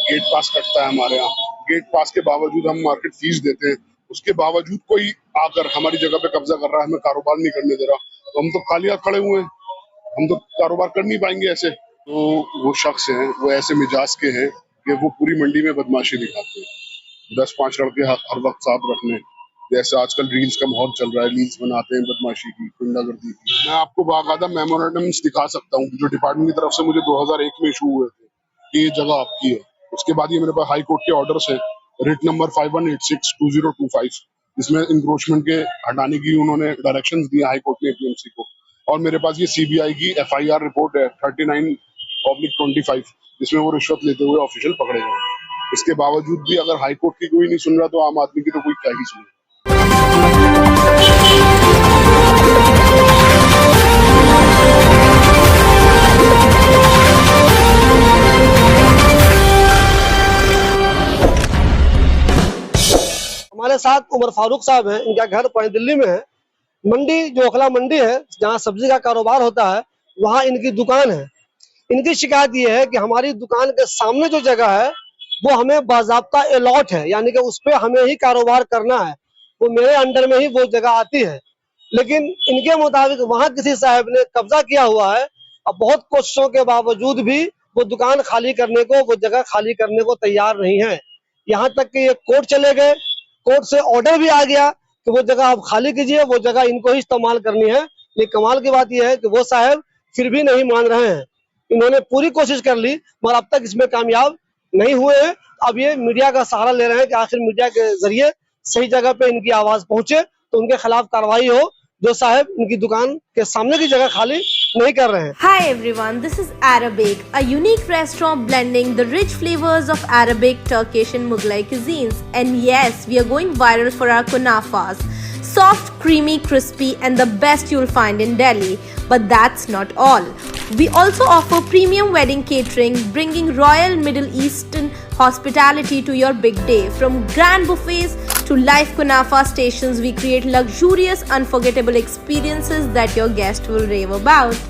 Gate पास कटता है हमारे यहाँ। गेट पास के बावजूद हम मार्केट फीस देते हैं, उसके बावजूद कोई आकर हमारी जगह पे कब्जा कर रहा है, हमें कारोबार नहीं करने दे रहा, तो हम तो खाली हाथ खड़े हुए हैं, हम तो कारोबार कर नहीं पाएंगे ऐसे। तो वो शख्स हैं, वो ऐसे मिजाज के हैं कि वो पूरी मंडी में बदमाशी दिखाते हैं, 10-5 लड़के हर वक्त साथ रखने, जैसे आजकल रील्स का माहौल चल रहा है, रील्स बनाते हैं बदमाशी की, गुंडागर्दी की। मैं आपको बाकायदा मेमोरेंडम्स दिखा सकता हूँ जो डिपार्टमेंट की तरफ से मुझे 2001 में इशू हुए थे कि ये जगह आपकी है। उसके बाद ये मेरे पास हाई कोर्ट के ऑर्डर्स है, रिट नंबर 5186/2025, जिसमें इंक्रोचमेंट के हटाने की उन्होंने डायरेक्शंस दिए हाई कोर्ट ने एपीएमसी को। और मेरे पास ये सीबीआई की एफआईआर रिपोर्ट है 39/25, जिसमें वो रिश्वत लेते हुए ऑफिशियल पकड़े गए। इसके बावजूद भी अगर हाई कोर्ट की कोई नहीं सुन रहा तो आम आदमी की तो कोई क्या ही सुने। हमारे साथ उमर फारूक साहब हैं, इनका घर पॉइंट दिल्ली में है। मंडी जो ओखला मंडी है जहाँ सब्जी का कारोबार होता है, वहाँ इनकी दुकान है। इनकी शिकायत ये है कि हमारी दुकान के सामने जो जगह है वो हमें बाज़ाब्ता अलॉट है, यानी कि उस पर हमें ही कारोबार करना है, वो मेरे अंडर में ही वो जगह आती है। लेकिन इनके मुताबिक वहाँ किसी साहब ने कब्जा किया हुआ है। अब बहुत कोशिशों के बावजूद भी वो दुकान खाली करने को, वो जगह खाली करने को तैयार नहीं है। यहाँ तक कि ये कोर्ट चले गए, कोर्ट से ऑर्डर भी आ गया कि वो जगह आप खाली कीजिए, वो जगह इनको ही इस्तेमाल करनी है। लेकिन कमाल की बात यह है कि वो साहब फिर भी नहीं मान रहे हैं। इन्होंने पूरी कोशिश कर ली मगर अब तक इसमें कामयाब नहीं हुए हैं। अब ये मीडिया का सहारा ले रहे हैं कि आखिर मीडिया के जरिए सही जगह पे इनकी आवाज पहुंचे तो उनके खिलाफ कार्रवाई हो, जो साहब इनकी दुकान के सामने की जगह खाली नहीं कर रहे हैं। Hi everyone, this is Arabic, a unique restaurant blending the rich flavors of Arabic, Turkish and Mughlai cuisines. And yes, we are going viral for our kunafas. Soft, creamy, crispy and the best you'll find in Delhi. But that's not all. We also offer premium wedding catering, bringing royal Middle Eastern hospitality to your big day. From grand buffets to live kunafa stations, we create luxurious, unforgettable experiences that your guest will rave about.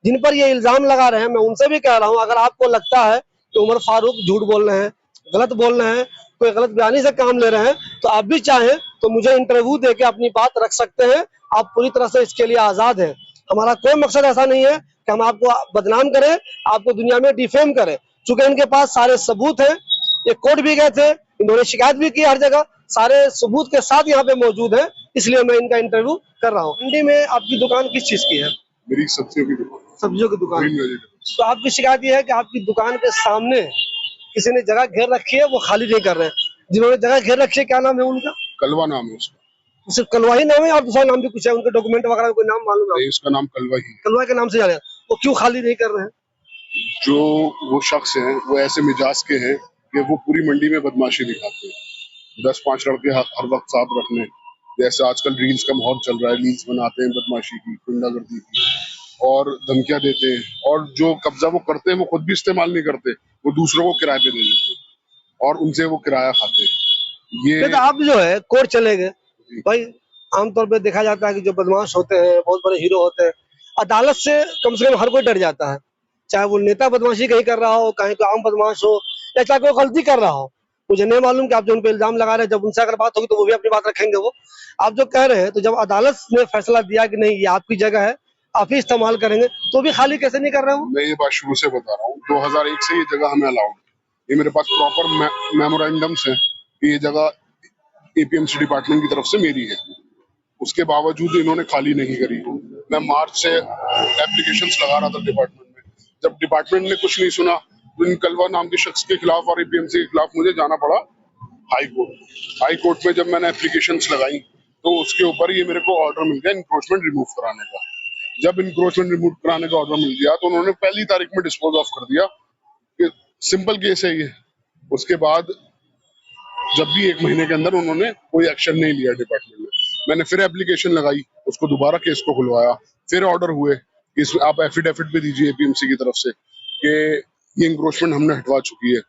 जिन पर ये इल्जाम लगा रहे हैं, मैं उनसे भी कह रहा हूं, अगर आपको लगता है कि उमर फारूक झूठ बोल रहे हैं, गलत बोल रहे हैं, कोई गलत बयानी से काम ले रहे हैं, तो आप भी चाहें तो मुझे इंटरव्यू देके अपनी बात रख सकते हैं। आप पूरी तरह से इसके लिए आजाद हैं। हमारा कोई मकसद ऐसा नहीं है कि हम आपको बदनाम करें, आपको दुनिया में डिफेम करें। चूंकि इनके पास सारे सबूत हैं, ये कोर्ट भी गए थे, इन्होंने शिकायत भी की, हर जगह सारे सबूत के साथ यहाँ पे मौजूद है, इसलिए मैं इनका इंटरव्यू कर रहा हूँ। मंडी में आपकी दुकान किस चीज की है? मेरी सब्जियों की दुकान। सब्जियों की दुकान। तो आपकी शिकायत ये है कि आपकी दुकान के सामने किसी ने जगह घेर रखी है, वो खाली नहीं कर रहे हैं। जिन्होंने जगह घेर रखी है, क्या नाम है उनका? कलवा नाम है उसका। सिर्फ कलवा ही नाम है और दूसरा नाम भी कुछ है? उनके डॉक्यूमेंट वगैरह में कोई नाम मालूम है? उसका नाम कलवा ही है। कलवा के नाम से जाने, वो क्यों खाली नहीं कर रहे हैं? जो वो शख्स हैं, वो ऐसे मिजाज के हैं कि वो पूरी मंडी में बदमाशी दिखाते हैं, 10-5 लड़के हर वक्त साथ रखने, जैसे आजकल रील्स का माहौल चल रहा है, रील्स बनाते हैं बदमाशी की, गुंडागर्दी की, और धमकियां देते हैं। और जो कब्जा वो करते हैं वो खुद भी इस्तेमाल नहीं करते, वो दूसरों को किराए पे दे देते हैं और उनसे वो किराया खाते हैं। ये तो आप जो है कोर्ट चले गए भाई। आमतौर पे देखा जाता है कि जो बदमाश होते हैं, बहुत बड़े हीरो होते हैं, अदालत से कम हर कोई डर जाता है। चाहे वो नेता बदमाशी कहीं कर रहा हो, कहीं कोई आम बदमाश हो, या चाहे कोई गलती कर रहा हो। मुझे नहीं मालूम कि आप जो उन पे इल्जाम लगा रहे हैं, जब उनसे अगर बात होगी तो वो भी अपनी बात रखेंगे। वो आप जो कह रहे हैं, तो जब अदालत ने फैसला दिया कि नहीं ये आपकी जगह है, आप ही इस्तेमाल करेंगे, तो भी खाली कैसे नहीं कर रहे हो? मैं ये बात शुरू से बता रहा हूँ, 2001 से ये जगह हमें अलाउड है। ये मेरे पास प्रॉपर मेमोरेंडम्स है कि ये जगह एपीएमसी डिपार्टमेंट की तरफ से मेरी है। उसके बावजूद इन्होंने खाली नहीं करी। मैं मार्च से एप्लीकेशंस लगा रहा था डिपार्टमेंट में। जब डिपार्टमेंट ने कुछ नहीं सुना तो इन कलवा नाम के शख्स के खिलाफ और एपीएमसी के खिलाफ मुझे जाना पड़ा हाई कोर्ट। हाई कोर्ट में जब मैंने एप्लीकेशंस लगाई तो उसके ऊपर ये मेरे को ऑर्डर मिल गया इंक्रोचमेंट रिमूव कराने का। जब इंक्रोचमेंट रिमूव कराने का ऑर्डर मिल गया तो उन्होंने पहली तारीख में डिस्पोज ऑफ कर दिया कि सिंपल केस है ये। उसके बाद जब भी 1 महीने के अंदर उन्होंने कोई एक्शन नहीं लिया डिपार्टमेंट में। मैंने फिर एप्लीकेशन लगाई, उसको दोबारा केस को खुलवाया, फिर ऑर्डर हुए कि इसमें आप एफिडेविट भी दीजिए एपीएमसी की तरफ से कि ये इंक्रोचमेंट हमने हटवा चुकी है।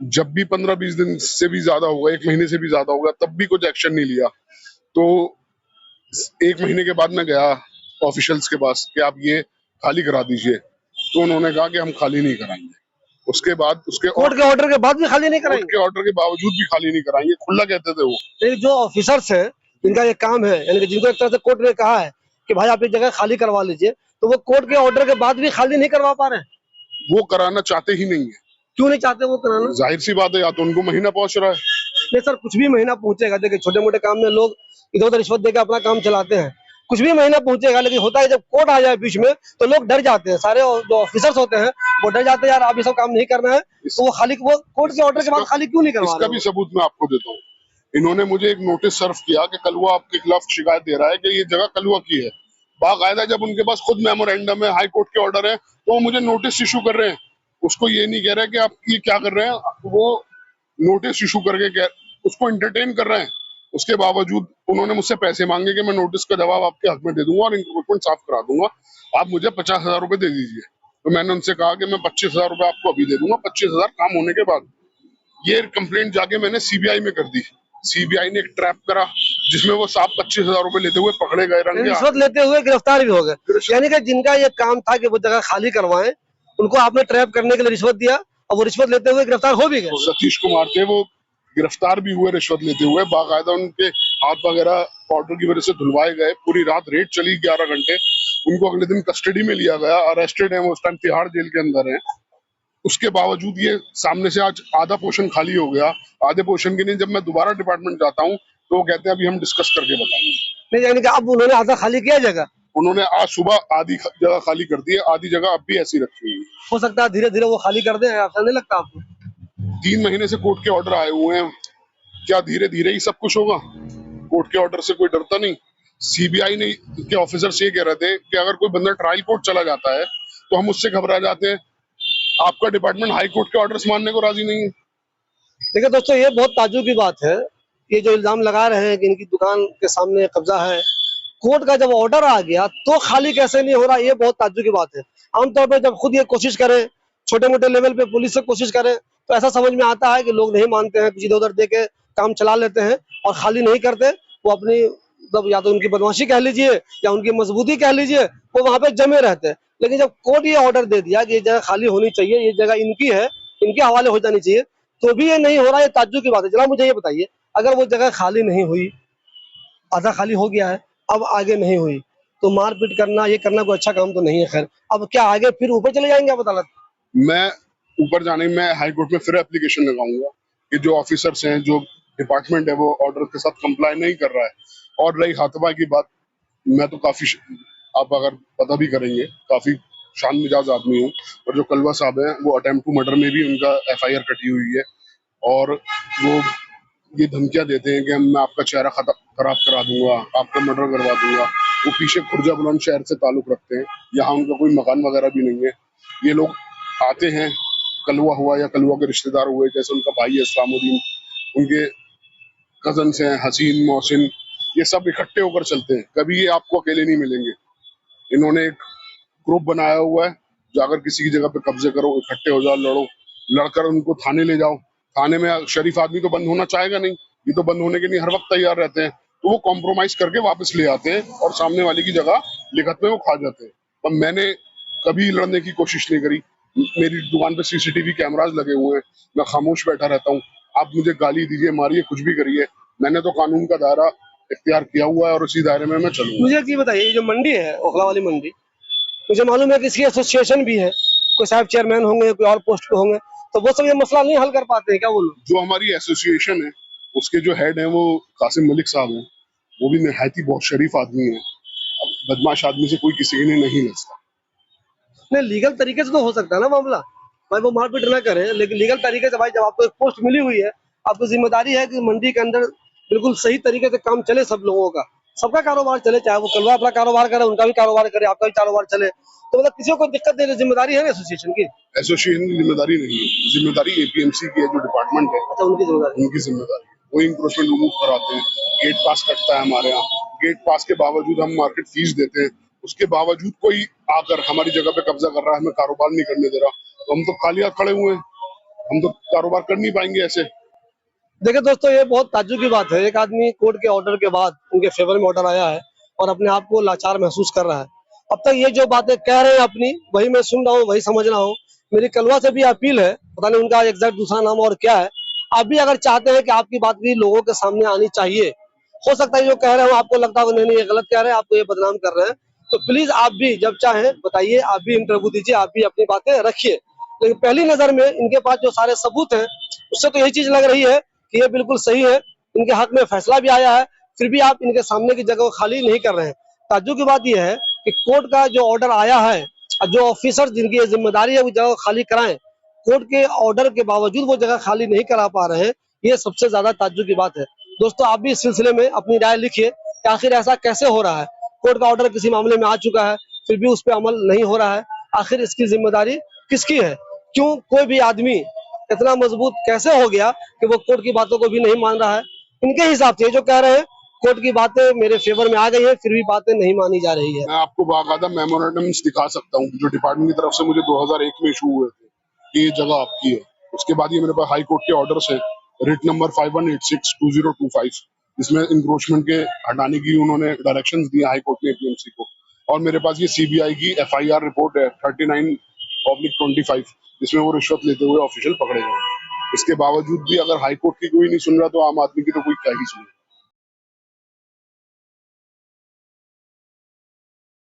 जब भी 15-20 दिन से भी ज्यादा होगा, 1 महीने से भी ज्यादा होगा, तब भी कुछ एक्शन नहीं लिया। तो 1 महीने के बाद मैं गया ऑफिशियल्स के पास कि आप ये खाली करा दीजिए, तो उन्होंने कहा कि हम खाली नहीं कराएंगे। उसके बाद कोर्ट के ऑर्डर के बाद भी खाली नहीं कोर्ट कराएंगे? के ऑर्डर के बावजूद भी खाली नहीं कराएंगे, खुला कहते थे वो। नहीं, जो ऑफिसर्स हैं जिनका ये काम है, यानी कि जिनको एक तरह से कोर्ट ने कहा है कि भाई आप ये जगह खाली करवा लीजिए, तो वो कोर्ट के ऑर्डर के बाद भी खाली नहीं करवा पा रहे हैं। वो कराना चाहते ही नहीं है। क्यों नहीं चाहते वो कराना? जाहिर सी बात है, या तो उनको महीना पहुंच रहा है। नहीं सर, कुछ भी महीना पहुंचेगा। देखिए, छोटे मोटे काम में लोग इधर उधर रिश्वत देकर अपना काम चलाते हैं, कुछ भी महीना पहुंचेगा। लेकिन होता है जब कोर्ट आ जाए बीच में, तो लोग डर जाते हैं। सारे जो ऑफिसर्स होते हैं वो डर जाते हैं, यार आप ये सब काम नहीं करना है, तो वो कोर्ट के ऑर्डर के बाद खाली क्यों नहीं करवा इसका रहे? भी सबूत मैं आपको देता हूँ। इन्होंने मुझे एक नोटिस सर्व किया कि कलवा आपके खिलाफ शिकायत दे रहा है कि ये जगह कलवा की है। बाकायदा जब उनके पास खुद मेमोरेंडम है, हाई कोर्ट के ऑर्डर है, तो वो मुझे नोटिस इशू कर रहे हैं। उसको ये नहीं कह रहे कि आप ये क्या कर रहे हैं, वो नोटिस इशू करके उसको एंटरटेन कर रहे हैं। उसके बावजूद उन्होंने मुझसे पैसे मांगे कि मैं नोटिस का जवाब आपके हक में दे दूंगा और इंक्रोचमेंट साफ करा दूंगा, आप मुझे 50,000 रुपए दे दीजिए। तो मैंने उनसे कहा कि मैं 25,000 रुपए आपको अभी दे दूंगा, 25,000 काम होने के बाद। ये कंप्लेंट जाके मैंने सीबीआई में कर दी। सीबीआई ने एक ट्रैप करा जिसमें वो साहब 25,000 रुपए लेते हुए पकड़े गए, रंगे रिश्वत लेते हुए गिरफ्तार भी हो गए। यानी कि जिनका ये काम था कि वो जगह खाली करवाएं, उनको आपने ट्रैप करने के लिए रिश्वत दिया और वो रिश्वत लेते हुए गिरफ्तार हो भी गए। सतीश कुमार थे, वो गिरफ्तार भी हुए रिश्वत लेते हुए। बाकायदा उनके हाथ वगैरह पाउडर की वजह से धुलवाए गए। पूरी रात रेड चली 11 घंटे। उनको अगले दिन कस्टडी में लिया गया, अरेस्टेड है वो, उस टाइम तिहाड़ जेल के अंदर है। उसके बावजूद ये सामने से आज आधा पोर्शन खाली हो गया। आधे पोर्शन के लिए जब मैं दोबारा डिपार्टमेंट जाता हूँ तो वो कहते हैं अभी हम डिस्कस करके बताएंगे। नहीं, यानी कि अब उन्होंने आधा खाली किया जगह। उन्होंने आज सुबह आधी जगह खाली कर दी है, आधी जगह अब भी ऐसी रखी हुई है। हो सकता है धीरे धीरे वो खाली कर दें, ऐसा नहीं लगता आपको? 3 महीने से कोर्ट के ऑर्डर आए हुए हैं, क्या धीरे धीरे ही सब कुछ होगा? कोर्ट के ऑर्डर से कोई डरता नहीं। सीबीआई ने के ऑफिसर्स ये कह रहे थे कि अगर कोई बंदा ट्रायल कोर्ट चला जाता है तो हम उससे घबरा जाते हैं। आपका डिपार्टमेंट हाई कोर्ट के ऑर्डर्स मानने को राजी नहीं है। देखिए दोस्तों, ये बहुत ताज्जुब की बात है। ये जो इल्जाम लगा रहे हैं कि इनकी दुकान के सामने कब्जा है, कोर्ट का जब ऑर्डर आ गया तो खाली कैसे नहीं हो रहा, ये बहुत ताज्जुब की बात है। आमतौर पर जब खुद ये कोशिश करें, छोटे मोटे लेवल पे पुलिस से कोशिश करें, तो ऐसा समझ में आता है कि लोग नहीं मानते हैं, कुछ इधर उधर दे के काम चला लेते हैं और खाली नहीं करते। वो अपनी मतलब या तो उनकी बदमाशी कह लीजिए या उनकी मजबूती कह लीजिए, वो वहां पे जमे रहते हैं। लेकिन जब कोर्ट ये ऑर्डर दे दिया कि ये जगह खाली होनी चाहिए, ये जगह इनकी है, इनके हवाले हो जानी चाहिए, तो भी ये नहीं हो रहा, ये ताज्जुब की बात है। जनाब मुझे ये बताइए, अगर वो जगह खाली नहीं हुई, आधा खाली हो गया है, अब आगे नहीं हुई, तो मारपीट करना, ये करना कोई अच्छा काम तो नहीं है। खैर, अब क्या आगे फिर ऊपर चले जाएंगे आप अदालत? मैं ऊपर जाने में हाई कोर्ट में फिर एप्लीकेशन लगाऊंगा कि जो ऑफिसर्स हैं, जो डिपार्टमेंट है, वो ऑर्डर के साथ कंप्लाई नहीं कर रहा है। और रही हाथबा की बात, मैं तो काफी, आप अगर पता भी करेंगे, काफी शान मिजाज आदमी हूँ। और जो कलवा साहब हैं, वो अटेम्प्ट टू मर्डर में भी उनका FIR कटी हुई है। और वो ये धमकियां देते हैं कि मैं आपका चेहरा खराब करा दूंगा, आपका मर्डर करवा दूंगा। वो पीछे खुर्जा बुलंदशहर से ताल्लुक रखते हैं, यहाँ उनका कोई मकान वगैरह भी नहीं है। ये लोग आते हैं, कलवा हुआ या कलवा के रिश्तेदार हुए, जैसे उनका भाई है इस्लामुद्दीन, उनके कजन हैं हसीन, मोहसिन, ये सब इकट्ठे होकर चलते हैं। कभी ये आपको अकेले नहीं मिलेंगे। इन्होंने एक ग्रुप बनाया हुआ है, जाकर किसी की जगह पे कब्जे करो, इकट्ठे हो जाओ, लड़ो, लड़कर उनको थाने ले जाओ। थाने में शरीफ आदमी तो बंद होना चाहेगा नहीं, ये तो बंद होने के लिए हर वक्त तैयार रहते हैं। तो वो कॉम्प्रोमाइज करके वापस ले आते हैं और सामने वाले की जगह लिखत में वो खा जाते हैं। अब मैंने कभी लड़ने की कोशिश नहीं करी। मेरी दुकान पे CCTV कैमराज लगे हुए हैं, मैं खामोश बैठा रहता हूँ। आप मुझे गाली दीजिए, मारिए, कुछ भी करिए, मैंने तो कानून का दायरा इख्तियार किया हुआ है और उसी दायरे में मैं चलूंगा। मुझे ये बताइए, ये जो मंडी है, ओखला वाली मंडी, मुझे मालूम है कि इसकी एसोसिएशन भी है, कोई साहब चेयरमैन होंगे, कोई और पोस्ट पे होंगे, तो वो सब ये मसला नहीं हल कर पाते हैं क्या वो लोग? जो हमारी एसोसिएशन है, उसके जो हेड हैं वो कासिम मलिक साहब हैं। वो भी निहायत ही बहुत शरीफ आदमी है। अब बदमाश आदमी से कोई किसी के लिए नहीं लड़ता। नहीं, लीगल तरीके से तो हो सकता है ना मामला, भाई वो मारपीट ना करे, लेकिन लीगल तरीके से भाई जब आपको एक पोस्ट मिली हुई है, आपको जिम्मेदारी है कि मंडी के अंदर बिल्कुल सही तरीके से काम चले, सब लोगों का, सबका कारोबार चले, चाहे वो कलवा अपना कारोबार करे, उनका भी कारोबार करे, आपका भी कारोबार चले, तो मतलब किसी को दिक्कत नहीं, जिम्मेदारी है ना एसोसिएशन की। एसोसिएशन की जिम्मेदारी नहीं है, जिम्मेदारी APMC की है, जो डिपार्टमेंट है, अच्छा, उनकी जिम्मेदारी। उनकी जिम्मेदारी है। वो इंक्रोचमेंट रिमूव कराते हैं। गेट पास कटता है हमारे यहाँ, गेट पास के बावजूद हम मार्केट फीस देते हैं, उसके बावजूद कोई आकर हमारी जगह पे कब्जा कर रहा है, हमें कारोबार नहीं करने दे रहा, तो हम तो खाली हाथ खड़े हुए हैं, हम तो कारोबार कर नहीं पाएंगे ऐसे। देखिए दोस्तों, ये बहुत ताज्जुब की बात है। एक आदमी कोर्ट के ऑर्डर के बाद, उनके फेवर में ऑर्डर आया है, और अपने आप को लाचार महसूस कर रहा है। अब तक ये जो बातें कह रहे हैं अपनी, वही मैं सुन रहा हूँ, वही समझ रहा हूँ। मेरी कलवा से भी अपील है, पता नहीं उनका एग्जैक्ट दूसरा नाम और क्या है। आप भी अगर चाहते हैं कि आपकी बात भी लोगों के सामने आनी चाहिए, हो सकता है जो कह रहे हो आपको लगता हो नहीं ये गलत कह रहे हैं, आपको ये बदनाम कर रहे हैं, तो प्लीज आप भी जब चाहें बताइए, आप भी इंटरव्यू दीजिए, आप भी अपनी बातें रखिए। लेकिन पहली नजर में इनके पास जो सारे सबूत हैं, उससे तो यही चीज लग रही है कि ये बिल्कुल सही है, इनके हक में फैसला भी आया है, फिर भी आप इनके सामने की जगह को खाली नहीं कर रहे हैं। ताज्जुब की बात यह है कि कोर्ट का जो ऑर्डर आया है और जो ऑफिसर जिनकी ये जिम्मेदारी है वो जगह खाली कराएं, कोर्ट के ऑर्डर के बावजूद वो जगह खाली नहीं करा पा रहे हैं, ये सबसे ज्यादा ताज्जुब की बात है। दोस्तों आप भी इस सिलसिले में अपनी राय लिखिए कि आखिर ऐसा कैसे हो रहा है। कोर्ट का ऑर्डर किसी मामले में आ चुका है, फिर भी उस पर अमल नहीं हो रहा है, आखिर इसकी जिम्मेदारी किसकी है? क्यों कोई भी आदमी इतना मजबूत कैसे हो गया कि वो कोर्ट की बातों को भी नहीं मान रहा है? इनके हिसाब से जो कह रहे हैं कोर्ट की बातें मेरे फेवर में आ गई है, फिर भी बातें नहीं मानी जा रही है। मैं आपको बाकायदा मेमोरेंडम्स दिखा सकता हूँ जो डिपार्टमेंट की तरफ से मुझे 2001 में इशू हुए थे कि ये जगह आपकी है। उसके बाद ये मेरे पास हाई कोर्ट के ऑर्डर है, रिट नंबर 5186/2025, जिसमें इंक्रोचमेंट के हटाने की उन्होंने डायरेक्शंस दिए हाई कोर्ट ने एपीएमसी को। और मेरे पास ये सीबीआई की एफआईआर रिपोर्ट है 39/25, जिसमें वो रिश्वत लेते हुए ऑफिशियल पकड़े गए। इसके बावजूद भी अगर हाई कोर्ट की कोई नहीं सुन रहा तो आम आदमी की तो कोई क्या ही सुने।